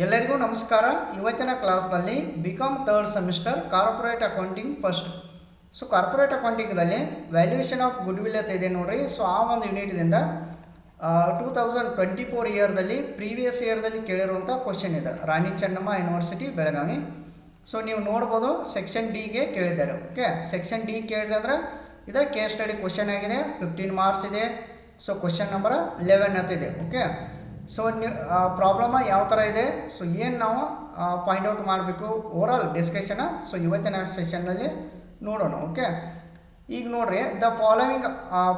ಎಲ್ಲರಿಗೂ ನಮಸ್ಕಾರ. ಇವತ್ತಿನ ಕ್ಲಾಸ್ನಲ್ಲಿ BCom third semester corporate accounting first. So corporate ಅಕೌಂಟಿಂಗ್ದಲ್ಲಿ ವ್ಯಾಲ್ಯೂಯೇಷನ್ ಆಫ್ ಗುಡ್ ವಿಲ್ ಅಂತ ಇದೆ ನೋಡ್ರಿ. ಸೊ ಆ ಒಂದು ಯೂನಿಟ್ದಿಂದ 2024 ಇಯರ್ದಲ್ಲಿ ಪ್ರೀವಿಯಸ್ ಇಯರ್ದಲ್ಲಿ ಕೇಳಿರುವಂಥ ಕ್ವಶನ್ ಇದೆ, ರಾಣಿ ಚೆನ್ನಮ್ಮ ಯೂನಿವರ್ಸಿಟಿ ಬೆಳಗಾವಿ. ಸೊ ನೀವು ನೋಡ್ಬೋದು ಸೆಕ್ಷನ್ ಡಿಗೆ ಕೇಳಿದ್ದಾರೆ. ಓಕೆ, ಸೆಕ್ಷನ್ ಡಿ ಕೇಳಿದ್ರೆ ಇದು ಕೇಸ್ ಸ್ಟಡಿ ಕ್ವಶನ್ ಆಗಿದೆ, 15 ಮಾರ್ಕ್ಸ್ ಇದೆ. ಸೊ ಕ್ವಶನ್ ನಂಬರ್ 11 ಅಂತ ಇದೆ. ಓಕೆ, ಸೊ ಪ್ರಾಬ್ಲಮ್ ಯಾವ ಥರ ಇದೆ, ಸೊ ಏನು ನಾವು ಫೈಂಡ್ ಔಟ್ ಮಾಡಬೇಕು, ಓವರಾಲ್ ಡಿಸ್ಕಷನ್ ಸೊ ಇವತ್ತಿನ ಸೆಷನ್ನಲ್ಲಿ ನೋಡೋಣ. ಓಕೆ, ಈಗ ನೋಡ್ರಿ, the following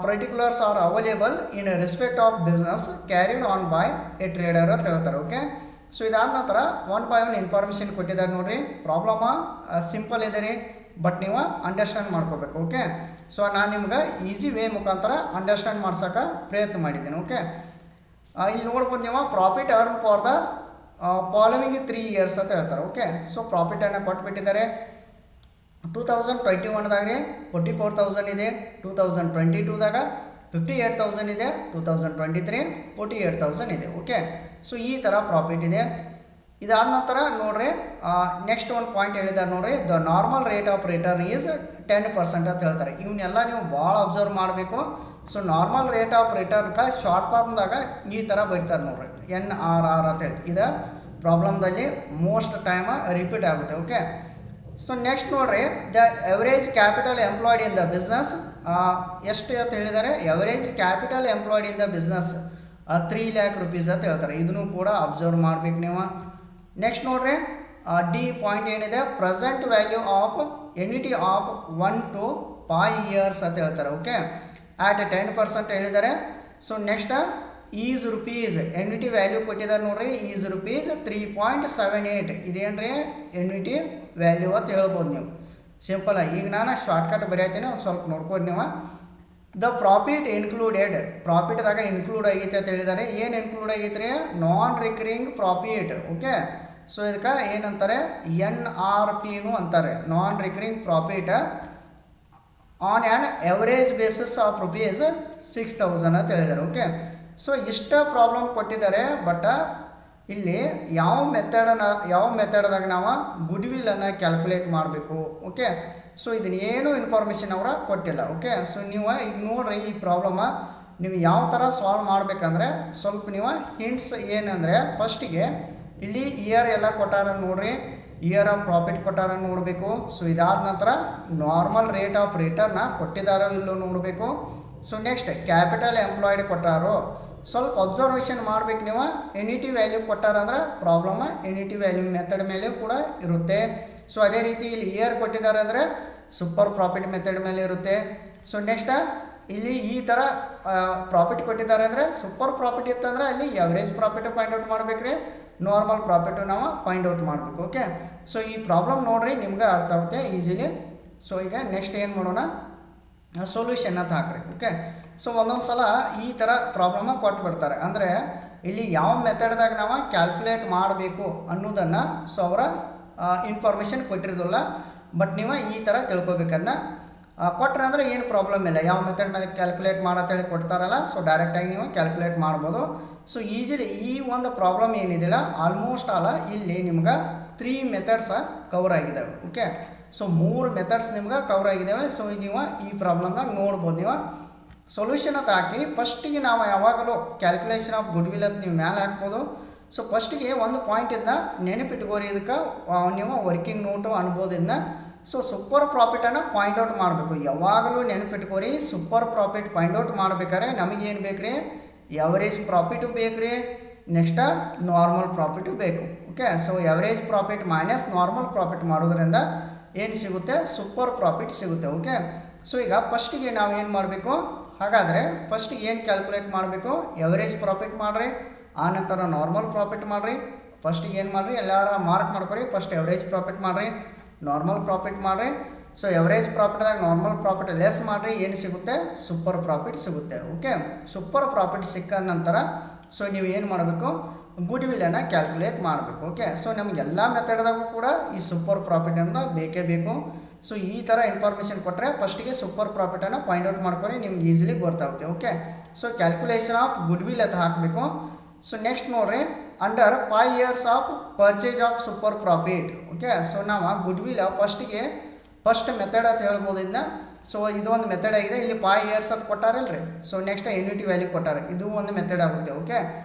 particulars are available in respect of business carried on by A trader ಅಂತ ಹೇಳ್ತಾರೆ. ಓಕೆ, ಸೊ ಇದಾದ ನಂತರ 1 by 1 ಇನ್ಫಾರ್ಮೇಷನ್ ಕೊಟ್ಟಿದ್ದಾರೆ ನೋಡ್ರಿ. ಪ್ರಾಬ್ಲಮ್ ಸಿಂಪಲ್ ಇದೆ ರೀ, ಬಟ್ ನೀವು ಅಂಡರ್ಸ್ಟ್ಯಾಂಡ್ ಮಾಡ್ಕೋಬೇಕು. ಓಕೆ, ಸೊ ನಾನು ನಿಮ್ಗೆ ಈಸಿ ವೇ ಮುಖಾಂತರ ಅಂಡರ್ಸ್ಟ್ಯಾಂಡ್ ಮಾಡ್ಸೋಕೆ ಪ್ರಯತ್ನ ಮಾಡಿದ್ದೀನಿ. ಓಕೆ, ಇಲ್ಲಿ ನೋಡ್ಬೋದು ನೀವು, profit earn for the following 3 years ಅಂತ ಹೇಳ್ತಾರೆ. Okay, so ಪ್ರಾಫಿಟನ್ನು ಕೊಟ್ಬಿಟ್ಟಿದ್ದಾರೆ. 2021ದಾಗ 44,000 ಇದೆ, 2022ದಾಗ 58,000 ಇದೆ, 2023 48,000 ಇದೆ. ಓಕೆ, ಸೊ ಈ ಥರ ಪ್ರಾಫಿಟ್ ಇದೆ. ಇದಾದ ನಂತರ ನೋಡ್ರಿ, ನೆಕ್ಸ್ಟ್ ಒಂದು ಪಾಯಿಂಟ್ ಹೇಳಿದ್ದಾರೆ ನೋಡ್ರಿ, the normal rate of return is 10% ಅಂತ ಹೇಳ್ತಾರೆ. ಇವನ್ನೆಲ್ಲ ನೀವು ಭಾಳ ಅಬ್ಸರ್ವ್ ಮಾಡಬೇಕು. ಸೊ ನಾರ್ಮಲ್ ರೇಟ್ ಆಫ್ ರಿಟರ್ನ್ಗೆ ಶಾರ್ಟ್ ಫಾರ್ಮ್ದಾಗ ಈ ಥರ ಬರೀತಾರೆ ನೋಡ್ರಿ, NRR ಅಂತ ಹೇಳಿ. ಇದು ಪ್ರಾಬ್ಲಮ್ದಲ್ಲಿ ಮೋಸ್ಟ್ ಟೈಮ್ ರಿಪೀಟ್ ಆಗುತ್ತೆ. ಓಕೆ, ಸೊ ನೆಕ್ಸ್ಟ್ ನೋಡ್ರಿ, the average capital employed in the business ಎಷ್ಟು ಅಂತ ಹೇಳಿದ್ದಾರೆ. Average capital employed in the business 3 lakh rupees ಅಂತ ಹೇಳ್ತಾರೆ. ಇದನ್ನು ಕೂಡ ಅಬ್ಸರ್ವ್ ಮಾಡ್ಬೇಕು ನೀವು. ನೆಕ್ಸ್ಟ್ ನೋಡ್ರಿ, ಡಿ ಪಾಯಿಂಟ್ ಏನಿದೆ, present value of annuity of 1 to 5 years ಅಂತ ಹೇಳ್ತಾರೆ. ಓಕೆ, ಆಟ್ 10% ಹೇಳಿದ್ದಾರೆ. So next is rupees annuity value ಕೊಟ್ಟಿದ್ದಾರೆ ನೋಡ್ರಿ, ಈಸ್ ರುಪೀಸ್ 3.78. ಇದೇನ್ರಿ ಎನ್ವಿಟಿ ವ್ಯಾಲ್ಯೂ ಅಂತ ಹೇಳ್ಬೋದು ನೀವು ಸಿಂಪಲ್ ಆಗಿ. ಈಗ ನಾನು ಶಾರ್ಟ್ಕಟ್ ಬರೆಯತ್ತೀನಿ, ಒಂದು ಸ್ವಲ್ಪ ನೋಡ್ಬೋದು ನೀವು. ದ ಪ್ರಾಫಿಟ್ ಇನ್ಕ್ಲೂಡೆಡ್, ಪ್ರಾಫಿಟ್ದಾಗ ಇನ್ಕ್ಲೂಡ್ ಆಗೈತೆ ಅಂತ ಹೇಳಿದ್ದಾರೆ. ಏನು ಇನ್ಕ್ಲೂಡ್ ಆಗೈತೆ ರೀ, ನಾನ್ ರಿಕರಿಂಗ್ ಪ್ರಾಫಿಟ್. ಓಕೆ, ಸೊ ಇದಕ್ಕೆ ಏನಂತಾರೆ, NRPನೂ ಅಂತಾರೆ, ನಾನ್ recurring profit on an average basis of rupees 6,000 ಅಂತ ಹೇಳಿದ್ದಾರೆ. ಓಕೆ, ಸೊ ಇಷ್ಟ ಪ್ರಾಬ್ಲಮ್ ಕೊಟ್ಟಿದ್ದಾರೆ. ಬಟ್ ಇಲ್ಲಿ ಯಾವ ಮೆಥಡ್ದಾಗ ನಾವು ಗುಡ್ ವಿಲ್ಲನ್ನು ಕ್ಯಾಲ್ಕುಲೇಟ್ ಮಾಡಬೇಕು. ಓಕೆ, ಸೊ ಇದನ್ನೇನು ಇನ್ಫಾರ್ಮೇಷನ್ ಅವರ ಕೊಟ್ಟಿಲ್ಲ. ಓಕೆ, ಸೊ ನೀವು ಈಗ ನೋಡ್ರಿ, ಈ ಪ್ರಾಬ್ಲಮ ನೀವು ಯಾವ ಥರ ಸಾಲ್ವ್ ಮಾಡಬೇಕಂದ್ರೆ ಸ್ವಲ್ಪ ನೀವು ಹಿಂಟ್ಸ್ ಏನಂದರೆ, ಫಸ್ಟಿಗೆ ಇಲ್ಲಿ ಇಯರ್ ಎಲ್ಲ ಕೊಟ್ಟಾರ ನೋಡ್ರಿ, ಇಯರ್ ಆಫ್ ಪ್ರಾಫಿಟ್ ಕೊಟ್ಟಾರ ನೋಡಬೇಕು. ಸೊ ಇದಾದ ನಂತರ ನಾರ್ಮಲ್ ರೇಟ್ ಆಫ್ ರಿಟರ್ನ ಕೊಟ್ಟಿದ್ದಾರೋ ಇಲ್ಲೋ ನೋಡಬೇಕು. ಸೊ ನೆಕ್ಸ್ಟ್ ಕ್ಯಾಪಿಟಲ್ ಎಂಪ್ಲಾಯ್ಡ್ ಕೊಟ್ಟಾರೋ ಸ್ವಲ್ಪ ಅಬ್ಸರ್ವೇಷನ್ ಮಾಡ್ಬೇಕು ನೀವು. ಎನಿಟಿ ವ್ಯಾಲ್ಯೂ ಕೊಟ್ಟಾರಂದ್ರೆ ಪ್ರಾಬ್ಲಮ್ ಎನಿಟಿ ವ್ಯಾಲ್ಯೂ ಮೆಥಡ್ ಮೇಲೆ ಕೂಡ ಇರುತ್ತೆ. ಸೊ ಅದೇ ರೀತಿ ಇಲ್ಲಿ ಇಯರ್ ಕೊಟ್ಟಿದ್ದಾರೆ ಅಂದರೆ ಸೂಪರ್ ಪ್ರಾಫಿಟ್ ಮೆಥಡ್ ಮೇಲೆ ಇರುತ್ತೆ. ಸೊ ನೆಕ್ಸ್ಟ್ ಇಲ್ಲಿ ಈ ಥರ ಪ್ರಾಫಿಟ್ ಕೊಟ್ಟಿದ್ದಾರೆ ಅಂದರೆ ಸೂಪರ್ ಪ್ರಾಫಿಟ್ ಇತ್ತಂದ್ರೆ ಅಲ್ಲಿ ಎವರೇಜ್ ಪ್ರಾಫಿಟ್ ಫೈಂಡ್ ಔಟ್ ಮಾಡ್ಬೇಕ್ರಿ, ನಾರ್ಮಲ್ ಪ್ರಾಫಿಟು ನಾವು ಫೈಂಡ್ ಔಟ್ ಮಾಡಬೇಕು. ಓಕೆ, ಸೊ ಈ ಪ್ರಾಬ್ಲಮ್ ನೋಡಿರಿ, ನಿಮ್ಗೆ ಅರ್ಥ ಆಗುತ್ತೆ ಈಸಿಲಿ. ಸೊ ಈಗ ನೆಕ್ಸ್ಟ್ ಏನು ಮಾಡೋಣ, ಸೊಲ್ಯೂಷನ್ ಅಂತ ಹಾಕ್ರಿ. ಓಕೆ, ಸೊ ಒಂದೊಂದು ಸಲ ಈ ಥರ ಪ್ರಾಬ್ಲಮ್ಮ ಕೊಟ್ಬಿಡ್ತಾರೆ, ಅಂದರೆ ಇಲ್ಲಿ ಯಾವ ಮೆಥಡ್ದಾಗ ನಾವು ಕ್ಯಾಲ್ಕುಲೇಟ್ ಮಾಡಬೇಕು ಅನ್ನೋದನ್ನು ಸೊ ಅವರ ಇನ್ಫಾರ್ಮೇಷನ್ ಕೊಟ್ಟಿರೋದಿಲ್ಲ. ಬಟ್ ನೀವು ಈ ಥರ ತಿಳ್ಕೊಬೇಕನ್ನ ಕೊಟ್ಟರೆ ಅಂದರೆ ಏನು ಪ್ರಾಬ್ಲಮ್ ಇಲ್ಲ. ಯಾವ ಮೆಥಡ್ ಮೇಲೆ ಕ್ಯಾಲ್ಕುಲೇಟ್ ಮಾಡತ್ತೇಳಿ ಕೊಡ್ತಾರಲ್ಲ, ಸೊ ಡೈರೆಕ್ಟಾಗಿ ನೀವು ಕ್ಯಾಲ್ಕುಲೇಟ್ ಮಾಡ್ಬೋದು. ಸೊ ಈಸಿಲಿ ಈ ಒಂದು ಪ್ರಾಬ್ಲಮ್ ಏನಿದೆಯಲ್ಲ, ಆಲ್ಮೋಸ್ಟ್ ಆಲ್ ಇಲ್ಲಿ ನಿಮ್ಗೆ 3 ಮೆಥಡ್ಸ್ ಕವರ್ ಆಗಿದ್ದಾವೆ. ಓಕೆ, ಸೊ 3 ಮೆಥಡ್ಸ್ ನಿಮ್ಗೆ ಕವರ್ ಆಗಿದ್ದಾವೆ. ಸೊ ನೀವು ಈ ಪ್ರಾಬ್ಲಮ್ದಾಗ ನೋಡ್ಬೋದು. ನೀವು ಸೊಲ್ಯೂಷನ್ ಅಂತ ಹಾಕಿ ಫಸ್ಟಿಗೆ ನಾವು ಯಾವಾಗಲೂ ಕ್ಯಾಲ್ಕುಲೇಷನ್ ಆಫ್ ಗುಡ್ ವಿಲ್ ಅಂತ ನೀವು ಮೇಲೆ ಹಾಕ್ಬೋದು. ಸೊ ಫಸ್ಟಿಗೆ ಒಂದು ಪಾಯಿಂಟಿಂದ ನೆನಪಿಟ್ಕೋರಿ, ಇದಕ್ಕೆ ನೀವು ವರ್ಕಿಂಗ್ ನೋಟು ಅನ್ಬೋದಿಂದ. ಸೊ ಸೂಪರ್ ಪ್ರಾಫಿಟನ್ನು ಪಾಯಿಂಟ್ ಔಟ್ ಮಾಡಬೇಕು. ಯಾವಾಗಲೂ ನೆನಪಿಟ್ಕೋರಿ, ಸೂಪರ್ ಪ್ರಾಫಿಟ್ ಪಾಯಿಂಟ್ ಔಟ್ ಮಾಡ್ಬೇಕಾದ್ರೆ ನಮಗೇನು ಬೇಕು ರೀ, ಎವರೇಜ್ ಪ್ರಾಫಿಟು ಬೇಕು ರೀ, ನೆಕ್ಸ್ಟ್ ನಾರ್ಮಲ್ ಪ್ರಾಫಿಟು ಬೇಕು. Okay, so average profit minus normal profit ಮಾಡೋದ್ರಿಂದ ಏನು ಸಿಗುತ್ತೆ, ಸೂಪರ್ ಪ್ರಾಫಿಟ್ ಸಿಗುತ್ತೆ. ಓಕೆ, ಸೊ ಈಗ ಫಸ್ಟಿಗೆ ನಾವು ಏನು ಮಾಡಬೇಕು, ಹಾಗಾದರೆ ಫಸ್ಟಿಗೆ ಏನು ಕ್ಯಾಲ್ಕುಲೇಟ್ ಮಾಡಬೇಕು, ಎವರೇಜ್ ಪ್ರಾಫಿಟ್ ಮಾಡಿರಿ, ಆನಂತರ ನಾರ್ಮಲ್ ಪ್ರಾಫಿಟ್ ಮಾಡಿರಿ. ಫಸ್ಟಿಗೆ ಏನು ಮಾಡಿರಿ, ಎಲ್ಲರ ಮಾರ್ಕ್ ಮಾಡ್ಕೊರಿ, ಫಸ್ಟ್ ಎವರೇಜ್ ಪ್ರಾಫಿಟ್ ಮಾಡಿರಿ, ನಾರ್ಮಲ್ ಪ್ರಾಫಿಟ್ ಮಾಡಿರಿ. ಸೊ ಎವರೇಜ್ ಪ್ರಾಫಿಟ್ದಾಗ ನಾರ್ಮಲ್ ಪ್ರಾಫಿಟ್ ಲೆಸ್ ಮಾಡಿರಿ, ಏನು ಸಿಗುತ್ತೆ, ಸೂಪರ್ ಪ್ರಾಫಿಟ್ ಸಿಗುತ್ತೆ. ಓಕೆ, ಸೂಪರ್ ಪ್ರಾಫಿಟ್ ಸಿಕ್ಕ ನಂತರ ಸೊ ನೀವು ಏನು ಮಾಡಬೇಕು, ಗುಡ್ ವಿಲ್ಲನ್ನು ಕ್ಯಾಲ್ಕುಲೇಟ್ ಮಾಡಬೇಕು. ಓಕೆ, ಸೊ ನಮಗೆಲ್ಲ ಮೆಥಡ್ದಾಗೂ ಕೂಡ ಈ ಸೂಪರ್ ಪ್ರಾಫಿಟನ್ನು ಬೇಕೇ ಬೇಕು. ಸೊ ಈ ಥರ ಇನ್ಫಾರ್ಮೇಷನ್ ಕೊಟ್ಟರೆ ಫಸ್ಟಿಗೆ ಸೂಪರ್ ಪ್ರಾಫಿಟನ್ನು ಫೈಂಡ್ ಔಟ್ ಮಾಡ್ಕೊರಿ, ನಿಮ್ಗೆ ಈಸಿಲಿ ಗೊತ್ತಾಗುತ್ತೆ. Okay, so calculation of goodwill ಅಂತ ಹಾಕಬೇಕು. ಸೊ ನೆಕ್ಸ್ಟ್ ನೋಡ್ರಿ, under 5 years of purchase of super profit. Okay, so ನಾವು ಗುಡ್ವಿಲ್ ಫಸ್ಟ್ ಮೆಥಡ್ ಅಂತ ಹೇಳ್ಬೋದು ಇದನ್ನ. ಸೊ ಇದು ಒಂದು ಮೆಥಡ್ ಆಗಿದೆ. ಇಲ್ಲಿ 5 years ಅಂತ ಕೊಟ್ಟಾರಲ್ರಿ. ಸೊ ನೆಕ್ಸ್ಟ್ ಎನ್ಯುಟಿ ವ್ಯಾಲ್ಯೂ ಕೊಟ್ಟಾರೆ, ಇದು ಒಂದು ಮೆಥಡ್ ಆಗುತ್ತೆ. ಓಕೆ,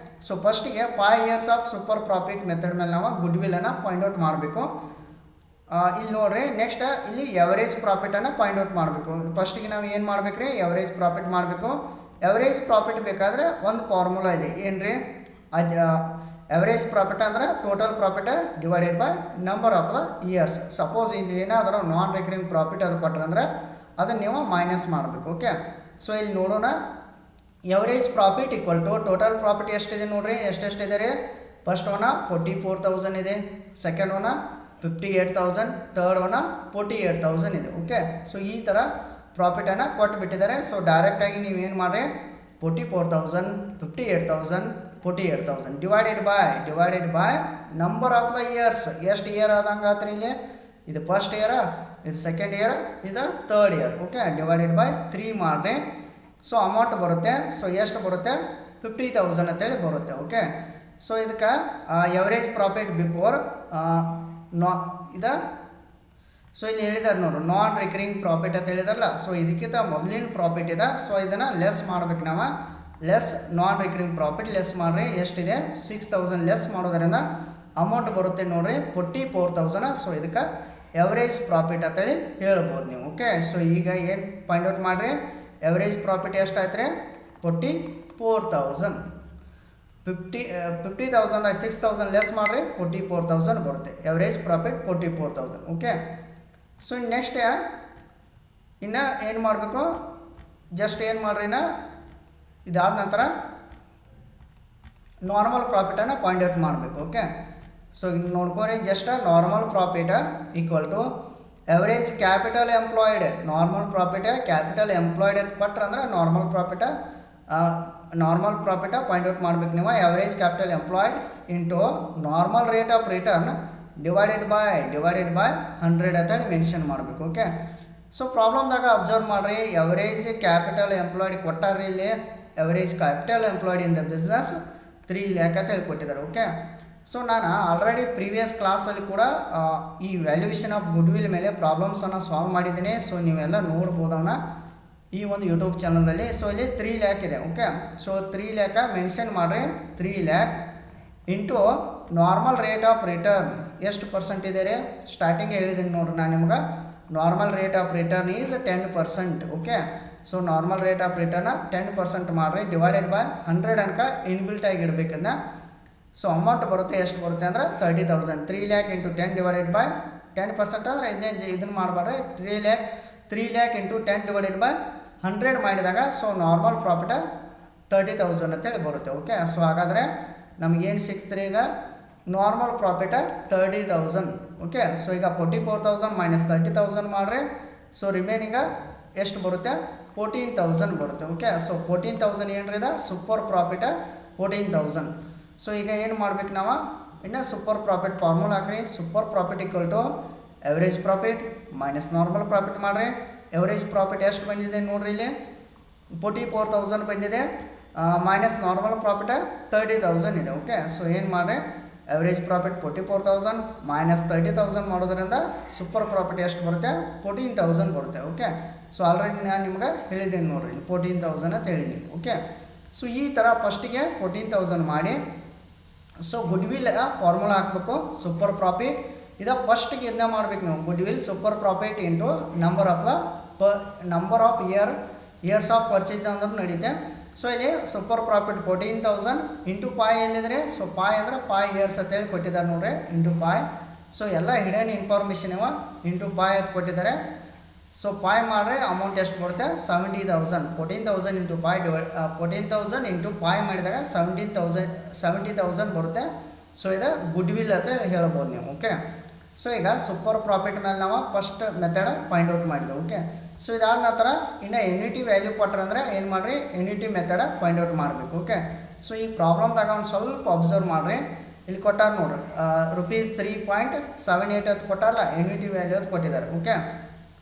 ಸೊ ಫಸ್ಟಿಗೆ 5 years of super profit method ಮೇಲೆ ನಾವು ಗುಡ್ವಿಲನ್ನು ಪಾಯಿಂಟ್ ಔಟ್ ಮಾಡಬೇಕು. ಇಲ್ಲಿ ನೋಡ್ರಿ, ನೆಕ್ಸ್ಟ್ ಇಲ್ಲಿ ಎವರೇಜ್ ಪ್ರಾಫಿಟನ್ನು ಪಾಯಿಂಟ್ ಔಟ್ ಮಾಡಬೇಕು. ಫಸ್ಟಿಗೆ ನಾವು ಏನು ಮಾಡ್ಬೇಕು ರೀ, ಎವರೇಜ್ ಪ್ರಾಫಿಟ್ ಮಾಡಬೇಕು. ಎವರೇಜ್ ಪ್ರಾಫಿಟ್ ಬೇಕಾದರೆ ಒಂದು ಫಾರ್ಮುಲಾ ಇದೆ, ಏನು ರೀ, ಎವರೇಜ್ ಪ್ರಾಫಿಟ್ ಅಂದರೆ total profit divided by number of the years. Suppose ಇಲ್ಲಿ ಏನಾದರೂ ನಾನ್ ರಿಕರಿಂಗ್ ಪ್ರಾಫಿಟ್ ಅದು ಕೊಟ್ಟರೆ ಅದನ್ನು ನೀವು ಮೈನಸ್ ಮಾಡಬೇಕು. ಓಕೆ, ಸೊ ಇಲ್ಲಿ ನೋಡೋಣ, average profit equal to total profit ಎಷ್ಟಿದೆ ನೋಡಿರಿ, ಎಷ್ಟೆಷ್ಟಿದೆ ರೀ. ಫಸ್ಟ್ ಒನ್ 44,000 ಇದೆ, ಸೆಕೆಂಡ್ ಒನ್ 58,000, ಥರ್ಡ್ ಒನ್ 48,000 ಇದೆ. ಓಕೆ, ಸೊ ಈ ಥರ ಪ್ರಾಫಿಟನ್ನು ಕೊಟ್ಟುಬಿಟ್ಟಿದ್ದಾರೆ. ಸೊ ಡೈರೆಕ್ಟಾಗಿ ನೀವೇನು ಮಾಡಿರಿ, 44,000, 58,000, 48,000 divided by number of the years. ಎಷ್ಟು ಇಯರ್ ಆದಂಗೆ ಆತ್ರಿ ಇಲ್ಲಿ, ಇದು ಫಸ್ಟ್ ಇಯರ್, ಇದು ಸೆಕೆಂಡ್ ಇಯರ್, ಇದು third year. Okay, divided by 3 ಮಾಡಿರಿ. ಸೊ ಅಮೌಂಟ್ ಬರುತ್ತೆ. ಸೊ ಎಷ್ಟು ಬರುತ್ತೆ, 50,000 ಅಂತೇಳಿ ಬರುತ್ತೆ. ಓಕೆ, ಸೊ ಇದಕ್ಕೆ ಎವರೇಜ್ ಪ್ರಾಫಿಟ್ ಬಿಫೋರ್ ಇದು. ಸೊ ಇಲ್ಲಿ ಹೇಳಿದಾರೆ ನೋಡು, ನಾನ್ ರಿಕರಿಂಗ್ ಪ್ರಾಫಿಟ್ ಅಂತ ಹೇಳಿದಾರಲ್ಲ. ಸೊ ಇದಕ್ಕಿಂತ ಮೊದಲಿನ ಪ್ರಾಫಿಟ್ ಇದೆ. ಸೊ ಇದನ್ನು ಲೆಸ್ ಮಾಡ್ಬೇಕು ನಾವು. ಲೆಸ್ ನಾನ್ ರಿಕರಿಂಗ್ ಪ್ರಾಫಿಟ್ ಲೆಸ್ ಮಾಡಿರಿ, ಎಷ್ಟಿದೆ 6,000 ಲೆಸ್ ಮಾಡೋದರಿಂದ ಅಮೌಂಟ್ ಬರುತ್ತೆ ನೋಡಿರಿ 44,000. ಸೊ ಇದಕ್ಕೆ ಎವರೇಜ್ ಪ್ರಾಫಿಟ್ ಅಂತೇಳಿ ಹೇಳ್ಬೋದು ನೀವು. ಓಕೆ, ಸೊ ಈಗ ಏನು ಫೈಂಡ್ ಔಟ್ ಮಾಡಿರಿ, ಎವರೇಜ್ ಪ್ರಾಫಿಟ್ ಎಷ್ಟಾಯ್ತು ರೀ, 44,000. 50,000 6,000 ಲೆಸ್ ಮಾಡಿರಿ 44,000 ಬರುತ್ತೆ. Average profit 44,000. Okay, so next ಇನ್ನು ಏನು ಮಾಡಬೇಕು, ಜಸ್ಟ್ ಏನು ಮಾಡಿರಿ, ಇದಾದ ನಂತರ ನಾರ್ಮಲ್ ಪ್ರಾಫಿಟನ್ನು ಪಾಯಿಂಟ್ ಔಟ್ ಮಾಡಬೇಕು. ಓಕೆ, ಸೊ ಇಲ್ಲಿ ನೋಡ್ಕೊರಿ, just normal profit equal to average capital employed. Normal profit capital employed ಅಂತ ಕೊಟ್ರೆ ಅಂದ್ರೆ ನಾರ್ಮಲ್ ಪ್ರಾಫಿಟ ಪಾಯಿಂಟ್ ಔಟ್ ಮಾಡ್ಬೇಕು ನೀವು. Average capital employed into normal rate of return divided by 100 ಅಂತೇಳಿ ಮೆನ್ಷನ್ ಮಾಡಬೇಕು. ಓಕೆ, ಸೊ ಪ್ರಾಬ್ಲಮ್ದಾಗ ಅಬ್ಸರ್ವ್ ಮಾಡಿರಿ, ಎವರೇಜ್ ಕ್ಯಾಪಿಟಲ್ ಎಂಪ್ಲಾಯ್ಡ್ ಕೊಟ್ಟಾರ್ರಿ. ಇಲ್ಲಿ average capital employed in the business 3 lakh ಅಂತ ಹೇಳಿ ಕೊಟ್ಟಿದ್ದಾರೆ. ಓಕೆ, ಸೊ ನಾನು ಆಲ್ರೆಡಿ ಪ್ರೀವಿಯಸ್ ಕ್ಲಾಸಲ್ಲಿ ಕೂಡ ಈ ವ್ಯಾಲ್ಯೂಯೇಷನ್ ಆಫ್ ಗುಡ್ವಿಲ್ ಮೇಲೆ ಪ್ರಾಬ್ಲಮ್ಸನ್ನು ಸಾಲ್ವ್ ಮಾಡಿದ್ದೀನಿ. ಸೊ ನೀವೆಲ್ಲ ನೋಡ್ಬೋದವನ್ನ ಈ ಒಂದು ಯೂಟ್ಯೂಬ್ ಚಾನಲಲ್ಲಿ. ಸೊ ಇಲ್ಲಿ 3 lakh ಇದೆ. ಓಕೆ, ಸೊ 3 lakh ಮೆನ್ಷನ್ ಮಾಡಿರಿ. 3 lakh into normal rate of return ಎಷ್ಟು ಪರ್ಸೆಂಟ್ ಇದೆ ರೀ, ಸ್ಟಾರ್ಟಿಂಗ್ ಹೇಳಿದ್ದೀನಿ ನೋಡ್ರಿ ನಾನು ನಿಮ್ಗೆ. Normal rate of return is 10%. Okay, so normal rate of return 10% ಮಾಡಿರಿ ಡಿವೈಡೆಡ್ ಬೈ 100 ಅನ್ಕ ಇನ್ಬಿಲ್ಟ್ ಆಗಿ ಇಡಬೇಕನ್ನ. ಸೊ ಅಮೌಂಟ್ ಬರುತ್ತೆ, ಎಷ್ಟು ಬರುತ್ತೆ ಅಂದರೆ 30,000. 3 lakh ಇಂಟು 10 ಡಿವೈಡೆಡ್ ಬೈ 10% ಅಂದರೆ ಇದನ್ನು ಮಾಡಬೇಡ್ರಿ. 3 lakh ಇಂಟು 10 ಡಿವೈಡೆಡ್ ಬೈ 100 ಮಾಡಿದಾಗ ಸೊ ನಾರ್ಮಲ್ ಪ್ರಾಫಿಟ್ 30,000 ಅಂತೇಳಿ ಬರುತ್ತೆ. ಓಕೆ, ಸೊ ಹಾಗಾದರೆ ನಮಗೇನು ಸಿಕ್ಸ್ತ್ರಿ, ಈಗ ನಾರ್ಮಲ್ ಪ್ರಾಫಿಟ್ 30,000. ಓಕೆ, ಸೊ ಈಗ 44,000 ಮೈನಸ್ 30,000 ಮಾಡಿರಿ. ಸೊ ರಿಮೈನಿಂಗ ಎಷ್ಟು ಬರುತ್ತೆ, 14,000 ಬರುತ್ತೆ. ಓಕೆ, ಸೊ 14,000 ಏನ್ರಿ ಇದೆ ಸೂಪರ್ ಪ್ರಾಫಿಟ್ 14,000. ಸೊ ಈಗ ಏನು ಮಾಡ್ಬೇಕು ನಾವು, ಇನ್ನು ಸೂಪರ್ ಪ್ರಾಫಿಟ್ ಫಾರ್ಮುಲಾ ಹಾಕ್ರಿ. Super profit equal to average profit minus normal profit ಮಾಡಿರಿ. ಎವರೇಜ್ ಪ್ರಾಫಿಟ್ ಎಷ್ಟು ಬಂದಿದೆ ನೋಡ್ರಿ, ಇಲ್ಲಿ 44,000 ಬಂದಿದೆ, ಮೈನಸ್ ನಾರ್ಮಲ್ ಪ್ರಾಫಿಟ್ 30,000 ಇದೆ. ಓಕೆ, ಸೊ ಏನು ಮಾಡಿರಿ, ಎವರೇಜ್ ಪ್ರಾಫಿಟ್ 44,000 ಮೈನಸ್ 30,000 ಮಾಡೋದ್ರಿಂದ ಸೂಪರ್ ಪ್ರಾಫಿಟ್ ಎಷ್ಟು ಬರುತ್ತೆ, 14,000 ಬರುತ್ತೆ. ಓಕೆ, ಸೊ ಆಲ್ರೆಡಿ ನಾನು ನಿಮ್ಗೆ ಹೇಳಿದ್ದೀನಿ ನೋಡಿರಿ 14,000 ಅಂತ ಹೇಳಿದ್ದೀನಿ. ಓಕೆ, ಸೊ ಈ ಥರ ಫಸ್ಟಿಗೆ 14,000 ಮಾಡಿ. ಸೊ ಗುಡ್ವಿಲ್ ಫಾರ್ಮುಲಾ ಹಾಕಬೇಕು. ಸೂಪರ್ ಪ್ರಾಫಿಟ್ ಇದು ಫಸ್ಟಿಗೆ ಇದನ್ನ ಮಾಡ್ಬೇಕು ನೀವು. Goodwill super profit into number of years of purchase ಅಂದ್ರೆ ನಡೀತೆ. ಸೊ ಇಲ್ಲಿ ಸೂಪರ್ ಪ್ರಾಫಿಟ್ 14,000 ಇಂಟು 5 ಎಲ್ಲಿದ್ರೆ, ಸೊ 5 ಅಂದರೆ 5 years ಅಂತೇಳಿ ಕೊಟ್ಟಿದ್ದಾರೆ ನೋಡ್ರಿ, ಇಂಟು 5. ಸೊ ಎಲ್ಲ ಹಿಡನ್ ಇನ್ಫಾರ್ಮೇಷನ್ ಇವ ಇಂಟು 5 ಅಂತ ಕೊಟ್ಟಿದ್ದಾರೆ. ಸೊ 5 ಮಾಡಿದ್ರೆ ಅಮೌಂಟ್ ಎಷ್ಟು ಬರುತ್ತೆ, 70,000. 14,000 ಇಂಟು 5 14,000 ಇಂಟು 5 ಮಾಡಿದಾಗ 70,000 ಬರುತ್ತೆ. ಸೊ ಇದು ಗುಡ್ವಿಲ್ ಅಂತ ಹೇಳ್ಬೋದು ನೀವು. ಓಕೆ, ಸೊ ಈಗ ಸೂಪರ್ ಪ್ರಾಫಿಟ್ ಮೇಲೆ ನಾವು ಫಸ್ಟ್ ಮೆಥಡ್ ಫೈಂಡ್ ಔಟ್ ಮಾಡಿದ್ದೆವು. ಓಕೆ, ಸೊ ಇದಾದ ನಂತರ ಇನ್ನು ಎನ್ಯುಟಿ ವ್ಯಾಲ್ಯೂ ಕೊಟ್ರಂದ್ರೆ ಏನು ಮಾಡಿರಿ, ಎನ್ಯುಟಿ ಮೆಥಡ್ ಫೈಂಡ್ ಔಟ್ ಮಾಡಬೇಕು. ಓಕೆ, ಸೊ ಈ ಪ್ರಾಬ್ಲಮ್ದಾಗ ಒಂದು ಸ್ವಲ್ಪ ಅಬ್ಸರ್ವ್ ಮಾಡಿರಿ. ಇಲ್ಲಿ ಕೊಟ್ಟಾರ ನೋಡ್ರಿ, ₹3.78 ಅಂತ ಕೊಟ್ಟಾರಲ್ಲ, ಎನ್ಯುಟಿ ವ್ಯಾಲ್ಯೂ ಅಂತ ಕೊಟ್ಟಿದ್ದಾರೆ. ಓಕೆ,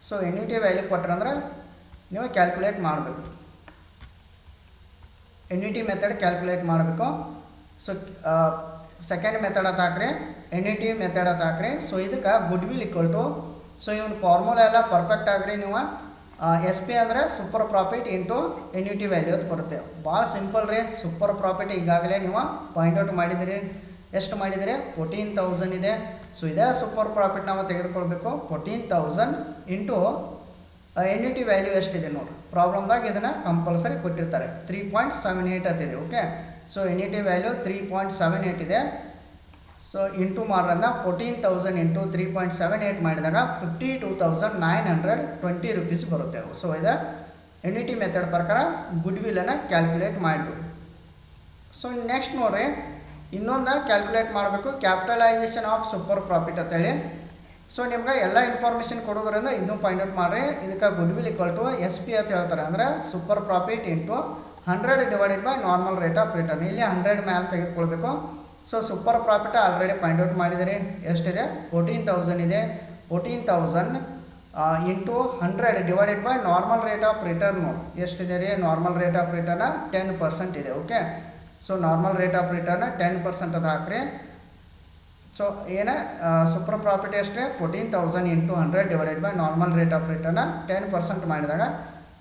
ಸೊ ಎನ್ಯುಟಿ ವ್ಯಾಲ್ಯೂ ಕೊಟ್ರಂದ್ರೆ ನೀವು ಕ್ಯಾಲ್ಕುಲೇಟ್ ಮಾಡಬೇಕು. ಎನ್ಯುಟಿ ಮೆಥಡ್ ಕ್ಯಾಲ್ಕುಲೇಟ್ ಮಾಡಬೇಕು. ಸೊ ಸೆಕೆಂಡ್ ಮೆಥಡ್ ಅಂತ ಹಾಕ್ರಿ, NET ಮೆಥಡ್ ಅಂತ ಹಾಕ್ರಿ. ಸೊ ಇದಕ್ಕೆ goodwill equal to, so even formula ಎಲ್ಲ ಪರ್ಫೆಕ್ಟ್ ಆಗ್ರಿ. ನೀವು SP ಅಂದರೆ super profit into NET value ಅಂತ ಬರುತ್ತೆ. ಭಾಳ ಸಿಂಪಲ್ ರೀ. ಸೂಪರ್ ಪ್ರಾಫಿಟ್ ಈಗಾಗಲೇ ನೀವು ಪಾಯಿಂಟ್ ಔಟ್ ಮಾಡಿದಿರಿ. ಎಷ್ಟು ಮಾಡಿದರೆ 14,000 ಇದೆ. ಸೊ ಇದೇ ಸೂಪರ್ ಪ್ರಾಫಿಟ್ ನಾವು ತೆಗೆದುಕೊಳ್ಬೇಕು. 14,000 ಇಂಟು NET ವ್ಯಾಲ್ಯೂ ಎಷ್ಟಿದೆ ನೋಡಿರಿ. ಪ್ರಾಬ್ಲಮ್ದಾಗ ಇದನ್ನು ಕಂಪಲ್ಸರಿ ಕೊಟ್ಟಿರ್ತಾರೆ. 3.78 ಅಂತಿದೆ. ಓಕೆ, ಸೊ NET ವ್ಯಾಲ್ಯೂ 3.78 ಇದೆ. ಸೊ ಇಂಟು ಮಾಡೋದ್ರಿಂದ 14,000 ಇಂಟು 3.78 ಮಾಡಿದಾಗ 52,920 rupees ಬರುತ್ತೆ. ಸೊ ಇದು NET ಮೆಥಡ್ ಪ್ರಕಾರ ಗುಡ್ ವಿಲ್ಲನ್ನು ಕ್ಯಾಲ್ಕುಲೇಟ್ ಮಾಡಿದ್ರು. ಸೊ ನೆಕ್ಸ್ಟ್ ನೋಡ್ರಿ, ಇನ್ನೊಂದು ಕ್ಯಾಲ್ಕುಲೇಟ್ ಮಾಡಬೇಕು, ಕ್ಯಾಪಿಟಲೈಸೇಷನ್ ಆಫ್ ಸೂಪರ್ ಪ್ರಾಫಿಟ್ ಅಂತೇಳಿ. ಸೊ ನಿಮ್ಗೆ ಎಲ್ಲ ಇನ್ಫಾರ್ಮೇಷನ್ ಕೊಡೋದ್ರಿಂದ ಇನ್ನೂ ಪಾಯಿಂಟ್ ಔಟ್ ಮಾಡಿರಿ. ಇದಕ್ಕೆ goodwill equal to SP ಅಂತ ಹೇಳ್ತಾರೆ. ಅಂದರೆ super profit into 100 divided by normal rate of return. ಇಲ್ಲಿ 100 ಮೇಲೆ ತೆಗೆದುಕೊಳ್ಬೇಕು. So super profit already point out ಮಾಡಿದರೆ ಎಷ್ಟಿದೆ, 14,000 ಇದೆ. 14,000 into 100 divided by normal rate of return ಎಷ್ಟಿದೆ ರೀ? ನಾರ್ಮಲ್ ರೇಟ್ ಆಫ್ ರಿಟರ್ನ್ 10% ಇದೆ. Okay, so normal rate of return 10% ಅದು ಹಾಕ್ರಿ. ಸೊ ಏನು ಸೂಪರ್ ಪ್ರಾಫಿಟ್ ಎಷ್ಟೇ 14,000 into 100 divided by normal rate of return 10% ಮಾಡಿದಾಗ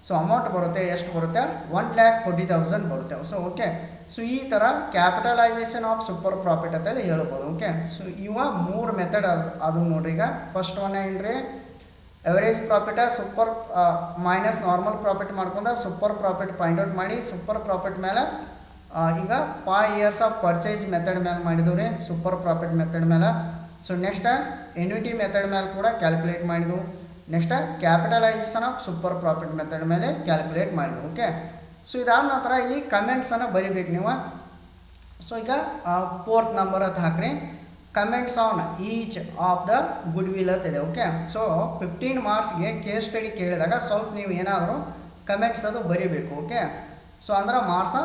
ಸೊ ಅಮೌಂಟ್ ಬರುತ್ತೆ, ಎಷ್ಟು ಬರುತ್ತೆ? 1,40,000 ಬರುತ್ತೆ. ಸೊ ಓಕೆ, ಸೊ ಈ ಥರ ಕ್ಯಾಪಿಟಲೈಸೇಷನ್ ಆಫ್ ಸೂಪರ್ ಪ್ರಾಫಿಟ್ ಅಂತೇಳಿ ಹೇಳ್ಬೋದು. ಓಕೆ, ಸೊ ಇವ 3 ಮೆಥಡ್ ಅದು ನೋಡ್ರಿ. ಈಗ ಫಸ್ಟ್ ಒನ್ ಏನ್ರಿ, average profit super minus normal profit ಮಾಡ್ಕೊಂಡು ಸೂಪರ್ ಪ್ರಾಫಿಟ್ ಪಾಯಿಂಟ್ ಔಟ್ ಮಾಡಿ, ಸೂಪರ್ ಪ್ರಾಫಿಟ್ ಮೇಲೆ ಈಗ 5 years ಆಫ್ ಪರ್ಚೇಸ್ ಮೆಥಡ್ ಮೇಲೆ ಮಾಡಿದ್ವಿ ರೀ, ಸೂಪರ್ ಪ್ರಾಫಿಟ್ ಮೆಥಡ್ ಮೇಲೆ. ಸೊ ನೆಕ್ಸ್ಟ್ NET ಮೆಥಡ್ ಮೇಲೆ ಕೂಡ ಕ್ಯಾಲ್ಕುಲೇಟ್ ಮಾಡಿದ್ವು. Next capitalisation of super profit method ಮೇಲೆ ಕ್ಯಾಲ್ಕುಲೇಟ್ ಮಾಡಿದ್ವು. ಓಕೆ, ಸೊ ಇದಾದ ನಂತರ ಇಲ್ಲಿ ಕಮೆಂಟ್ಸನ್ನು ಬರಿಬೇಕು ನೀವು. ಸೊ ಈಗ 4th ನಂಬರ್ ಅಂತ ಹಾಕ್ರಿ, comments on each of the good will ಅಂತಿದೆ. ಓಕೆ, ಸೊ 15 ಮಾರ್ಕ್ಸ್ಗೆ ಕೇಸ್ ಸ್ಟಡಿ ಕೇಳಿದಾಗ ಸ್ವಲ್ಪ ನೀವು ಏನಾದರೂ ಕಮೆಂಟ್ಸ್ ಅದು ಬರಿಬೇಕು. ಓಕೆ, ಸೊ ಅಂದ್ರೆ ಮಾರ್ಕ್ಸ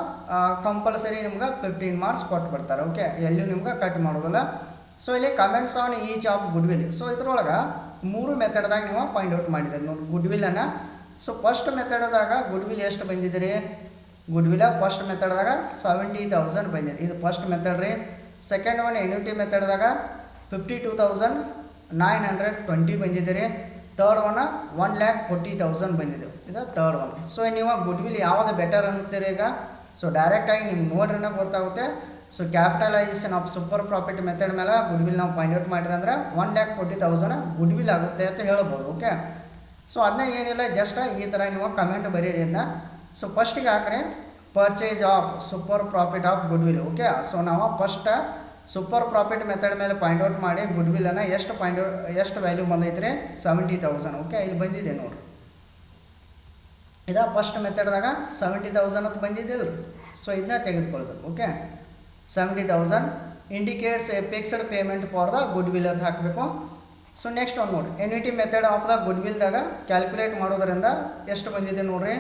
ಕಂಪಲ್ಸರಿ ನಿಮ್ಗೆ 15 ಮಾರ್ಕ್ಸ್ ಕೊಟ್ಟು ಬಿಡ್ತಾರೆ. ಓಕೆ, ಎಲ್ಲೂ ನಿಮ್ಗೆ ಕಟ್ ಮಾಡೋದಿಲ್ಲ. ಸೊ ಇಲ್ಲಿ comments on each of goodwill. So ಇದ್ರೊಳಗೆ 3 ಮೆಥಡ್ದಾಗ ನೀವು ಪಾಯಿಂಟ್ ಔಟ್ ಮಾಡಿದ್ದೀರಿ ನೋಡಿ ಗುಡ್ ವಿಲ್ಲನ್ನು. ಸೊ ಫಸ್ಟ್ ಮೆಥಡ್ದಾಗ ಗುಡ್ ವಿಲ್ ಎಷ್ಟು ಬಂದಿದ್ದೀರಿ? ಗುಡ್ ವಿಲ್ಲ ಫಸ್ಟ್ ಮೆಥಡ್ದಾಗ 70,000 ಬಂದಿದೆ. ಇದು ಫಸ್ಟ್ ಮೆಥಡ್ ರೀ. ಸೆಕೆಂಡ್ ಒನ್ NET ಮೆಥಡ್ದಾಗ 52,920 ಬಂದಿದ್ದೀರಿ. ಥರ್ಡ್ ಒನ್ 1,40,000 ಬಂದಿದೆ. ಇದು ಥರ್ಡ್ ಒನ್. ಸೊ ನೀವು ಗುಡ್ ವಿಲ್ ಯಾವುದು ಬೆಟರ್ ಅಂತೀರಿ ಈಗ? ಸೊ ಡೈರೆಕ್ಟಾಗಿ ನಿಮ್ಗೆ ನೋಡ್ರಿನ ಗೊತ್ತಾಗುತ್ತೆ. So capitalization of super profit method ಮೇಲೆ ಗುಡ್ ವಿಲ್ ನಾವು ಪಾಯಿಂಟ್ ಔಟ್ ಮಾಡಿರಿ ಅಂದರೆ 1,40,000 ಗುಡ್ ವಿಲ್ ಆಗುತ್ತೆ ಅಂತ ಹೇಳ್ಬೋದು. ಓಕೆ, ಸೊ ಅದನ್ನ ಏನಿಲ್ಲ, ಜಸ್ಟ್ ಈ ಥರ ನೀವು ಕಮೆಂಟ್ ಬರೀರಿ ಅದನ್ನ. ಸೊ ಫಸ್ಟಿಗೆ ಹಾಕ್ರಿ purchase of super profit of good will. Okay, so ನಾವು ಫಸ್ಟ್ ಸೂಪರ್ ಪ್ರಾಫಿಟ್ ಮೆಥಡ್ ಮೇಲೆ ಪಾಯಿಂಟ್ ಔಟ್ ಮಾಡಿ ಗುಡ್ ವಿಲ್ಲನ್ನು ಎಷ್ಟು ವ್ಯಾಲ್ಯೂ ಬಂದೈತ್ರಿ? 70,000. ಓಕೆ, ಇಲ್ಲಿ ಬಂದಿದೆ ನೋಡಿರಿ. ಇದು ಫಸ್ಟ್ ಮೆಥಡ್ದಾಗ 70,000 ಅಂತ ಬಂದಿದ್ದಿಲ್ಲ. ಸೊ ಇದನ್ನ ತೆಗೆದುಕೊಳ್ಬೇಕು. Okay, 70,000 indicates a fixed payment for the goodwill ಅಂತ ಹಾಕಬೇಕು. ಸೊ ನೆಕ್ಸ್ಟ್ ಒಂದು ನೋಡಿ, NET ಮೆಥಡ್ ಆಫ್ ದ ಗುಡ್ ವಿಲ್ದಾಗ ಕ್ಯಾಲ್ಕುಲೇಟ್ ಮಾಡೋದ್ರಿಂದ ಎಷ್ಟು ಬಂದಿದೆ ನೋಡ್ರಿ.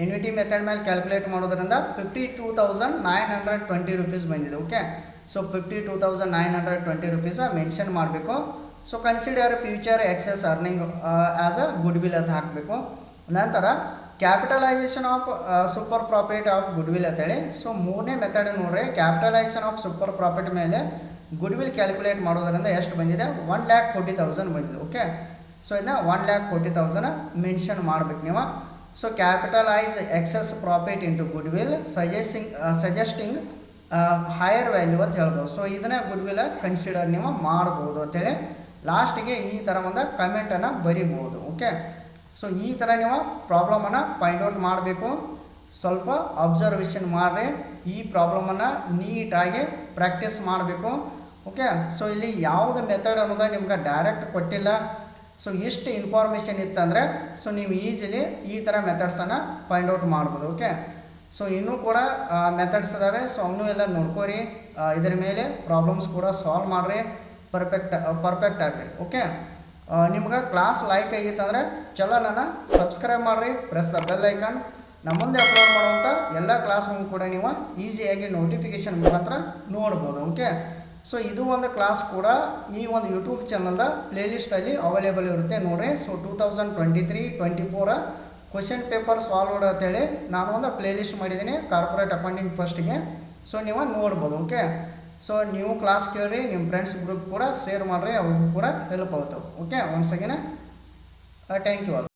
NET ಮೆಥಡ್ ಮೇಲೆ ಕ್ಯಾಲ್ಕುಲೇಟ್ ಮಾಡೋದ್ರಿಂದ 52,920 rupees ಬಂದಿದೆ. ಓಕೆ, ಸೊ 52,920 rupees ಮೆನ್ಷನ್ ಮಾಡಬೇಕು. So consider future excess earning as a goodwill ಅಂತ ಹಾಕಬೇಕು. ನಂತರ capitalisation of super profit of goodwill ಅಂತೇಳಿ. ಸೊ 3ನೇ ಮೆಥಡ್ ನೋಡ್ರಿ, ಕ್ಯಾಪಿಟಲೈಸೇಷನ್ ಆಫ್ ಸೂಪರ್ ಪ್ರಾಫಿಟ್ ಮೇಲೆ ಗುಡ್ ವಿಲ್ ಕ್ಯಾಲ್ಕುಲೇಟ್ ಮಾಡೋದ್ರಿಂದ ಎಷ್ಟು ಬಂದಿದೆ? 1,40,000 ಬಂದಿದೆ. ಓಕೆ, ಸೊ ಇದನ್ನ 1,40,000 ಮೆನ್ಷನ್ ಮಾಡ್ಬೇಕು ನೀವು. So capitalise excess profit into goodwill suggesting higher value ಅಂತ ಹೇಳ್ಬೋದು. ಸೊ ಇದನ್ನ ಗುಡ್ ವಿಲ್ ಕನ್ಸಿಡರ್ ನೀವು ಮಾಡ್ಬೋದು ಅಂತೇಳಿ ಲಾಸ್ಟಿಗೆ ಈ ಥರ ಒಂದು ಕಮೆಂಟನ್ನು ಬರಿಬೋದು. ಓಕೆ, ಸೊ ಈ ಥರ ನೀವು ಪ್ರಾಬ್ಲಮನ್ನು ಫೈಂಡ್ ಔಟ್ ಮಾಡಬೇಕು. ಸ್ವಲ್ಪ ಅಬ್ಸರ್ವೇಷನ್ ಮಾಡಿರಿ. ಈ ಪ್ರಾಬ್ಲಮನ್ನು ನೀಟಾಗಿ ಪ್ರಾಕ್ಟೀಸ್ ಮಾಡಬೇಕು. ಓಕೆ, ಸೊ ಇಲ್ಲಿ ಯಾವುದು ಮೆಥಡ್ ಅನ್ನೋದು ನಿಮ್ಗೆ ಡೈರೆಕ್ಟ್ ಕೊಟ್ಟಿಲ್ಲ. ಸೊ ಇಷ್ಟು ಇನ್ಫಾರ್ಮೇಷನ್ ಇತ್ತಂದರೆ ಸೊ ನೀವು ಈಸಿಲಿ ಈ ಥರ ಮೆಥಡ್ಸನ್ನು ಫೈಂಡ್ ಔಟ್ ಮಾಡ್ಬೋದು. ಓಕೆ, ಸೊ ಇನ್ನೂ ಕೂಡ ಮೆಥಡ್ಸ್ ಇದ್ದಾವೆ. ಸೊ ಅವನ್ನೂ ಎಲ್ಲ ನೋಡ್ಕೋರಿ. ಇದರ ಮೇಲೆ ಪ್ರಾಬ್ಲಮ್ಸ್ ಕೂಡ ಸಾಲ್ವ್ ಮಾಡಿರಿ. ಪರ್ಫೆಕ್ಟ್ ಆಗಿರಿ. ಓಕೆ, ನಿಮ್ಗೆ ಕ್ಲಾಸ್ ಲೈಕ್ ಆಗಿತ್ತಂದರೆ ಚಾನಲನ್ನು ಸಬ್ಸ್ಕ್ರೈಬ್ ಮಾಡಿರಿ. Press the bell icon. ನಮ್ಮ ಮುಂದೆ ಅಪ್ಲೋಡ್ ಮಾಡುವಂಥ ಎಲ್ಲ ಕ್ಲಾಸ್ಗಳನ್ನು ಕೂಡ ನೀವು ಈಸಿಯಾಗಿ ನೋಟಿಫಿಕೇಷನ್ ಮುಖಾಂತರ ನೋಡ್ಬೋದು. ಓಕೆ, ಸೊ ಇದು ಒಂದು ಕ್ಲಾಸ್ ಕೂಡ ಈ ಒಂದು ಯೂಟ್ಯೂಬ್ ಚಾನಲ್ದ ಪ್ಲೇಲಿಸ್ಟಲ್ಲಿ ಅವೈಲೇಬಲ್ ಇರುತ್ತೆ ನೋಡಿರಿ. ಸೊ 2023-24 ಕ್ವಶನ್ ಪೇಪರ್ ಸಾಲ್ವ್ಡ್ ಅಂತೇಳಿ ನಾನು ಒಂದು ಪ್ಲೇಲಿಸ್ಟ್ ಮಾಡಿದ್ದೀನಿ ಕಾರ್ಪೊರೇಟ್ ಅಕೌಂಟಿಂಗ್ ಫಸ್ಟಿಗೆ. ಸೊ ನೀವು ನೋಡ್ಬೋದು. ಓಕೆ, ಸೊ ನೀವು ಕ್ಲಾಸ್ ಕೇಳ್ರಿ, ನಿಮ್ಮ ಫ್ರೆಂಡ್ಸ್ ಗ್ರೂಪ್ ಕೂಡ ಶೇರ್ ಮಾಡಿರಿ, ಅವ್ರಿಗೂ ಕೂಡ ಹೆಲ್ಪ್ ಆಗ್ತಾವೆ. Okay, once again thank you all.